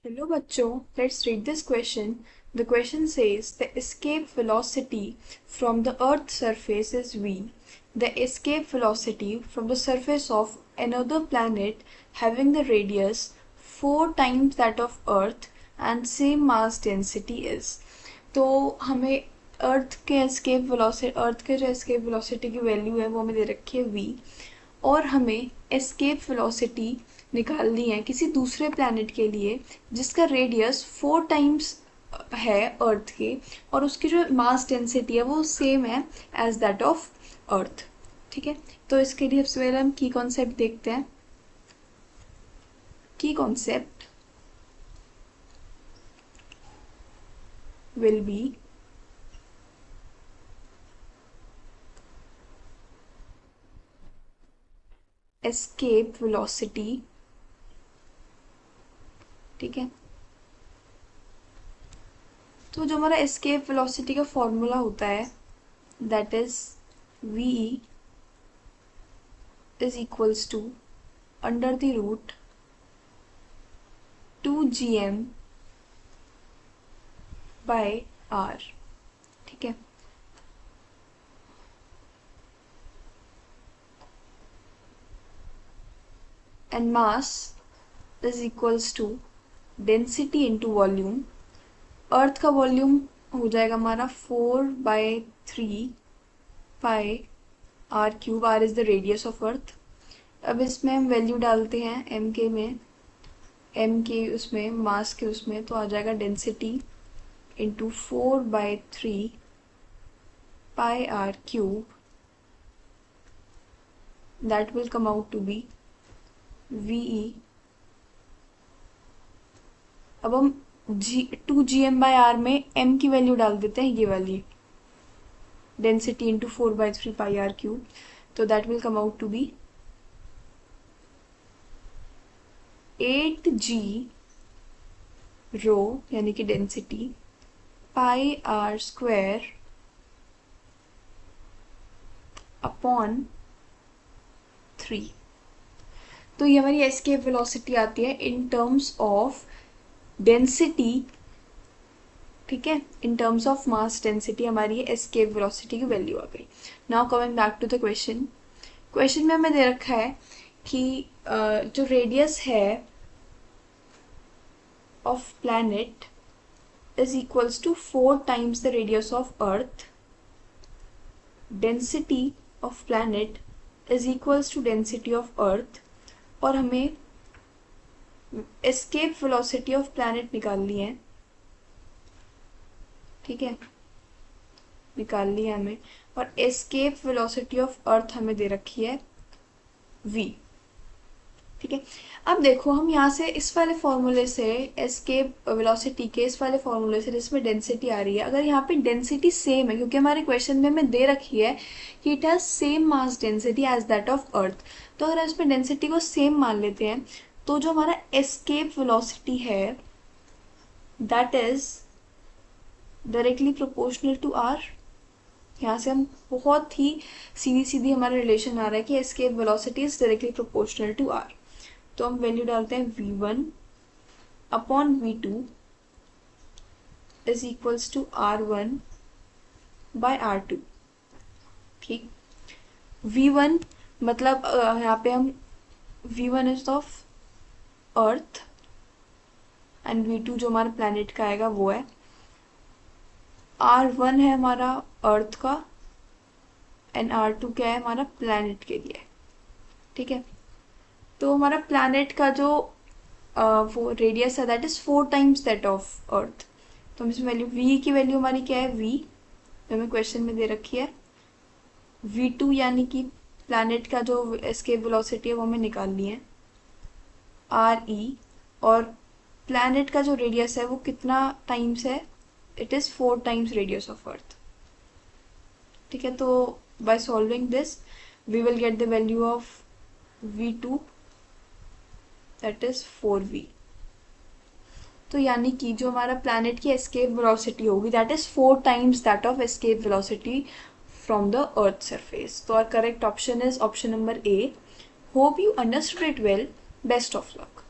Hello bachcho, let's read this question. The question says the escape velocity from the Earth's surface is v. The escape velocity from the surface of another planet having the radius 4 times that of Earth and same mass density is. तो हमें अर्थ के जो escape velocity की value है वो हमें दे रखी है v और हमें एस्केप वेलोसिटी निकालनी है किसी दूसरे प्लैनेट के लिए जिसका रेडियस 4 टाइम्स है अर्थ के और उसकी जो मास डेंसिटी है वो सेम है एज दैट ऑफ अर्थ। ठीक है, तो इसके लिए सबसे पहले हम की कॉन्सेप्ट देखते हैं। की concept will be escape velocity. ठीक है, तो जो हमारा एस्केप वेलोसिटी का फॉर्मूला होता है that is v is equals to under the root 2gm by r। ठीक है, and mass is equals to density into volume. Earth का वॉल्यूम हो जाएगा हमारा 4/3 pi are cube. R is the radius of earth. अब इसमें हम value डालते हैं एम के में, एम के उसमें मास के उसमें, तो आ जाएगा density into 4/3 pi are cube. That will come out to be v. अब हम 2gm/r में m की वैल्यू डाल देते हैं, ये वाली density into 4/3 pi are cube, तो that will come out to be 8g rho यानी कि density pi R square upon 3। तो ये हमारी एस्केप वेलोसिटी आती है इन टर्म्स ऑफ डेंसिटी। ठीक है, in terms of mass density हमारी एस्केप वेलोसिटी की वैल्यू आ गई। Now coming back to the question. Question में हमें दे रखा है कि जो रेडियस है of planet is equals to 4 times the radius of earth. Density of planet is equals to density of earth और हमें एस्केप वेलोसिटी ऑफ प्लैनेट निकालनी है। ठीक है, निकाल लिया हमें, और एस्केप वेलोसिटी ऑफ अर्थ हमें दे रखी है v। ठीक है, अब देखो हम यहाँ से इस वाले फॉर्मूले से एस्केप वेलोसिटी के इस वाले फॉर्मूले से जिसमें डेंसिटी आ रही है, अगर यहाँ पे डेंसिटी सेम है क्योंकि हमारे क्वेश्चन में हमें दे रखी है कि it has same mass density as that of earth, तो अगर इसमें डेंसिटी को सेम मान लेते हैं तो जो हमारा एस्केप वेलोसिटी है that is directly proportional to r. यहाँ से हम बहुत ही सीधी सीधी हमारा रिलेशन आ रहा है कि escape velocity is directly proportional to r. तो हम वैल्यू डालते हैं v1 upon v2 is equals to r1 by r2। ठीक, v1 मतलब यहाँ पे हम v1 is of earth and v2 जो हमारा प्लैनेट का आएगा वो है। r1 है हमारा अर्थ का एंड r2 क्या है हमारा प्लैनेट के लिए। ठीक है, तो हमारा प्लैनेट का जो वो रेडियस है that is 4 times that of earth. तो हम इसमें वैल्यू v की वैल्यू हमारी क्या है v, जो हमें क्वेश्चन में दे रखी है v2 यानी कि प्लैनेट का जो एस्केप वेलोसिटी है वो हमें निकालनी है re, और प्लैनेट का जो रेडियस है वो कितना टाइम्स है, it is 4 times radius of earth. ठीक है, तो by solving this we will get the value of v2 that is 4v। तो यानी कि जो हमारा प्लैनेट की एस्केप वेलोसिटी होगी that is 4 times that of escape velocity from the earth surface. तो our correct option is option number A. Hope you understood it well. Best of luck.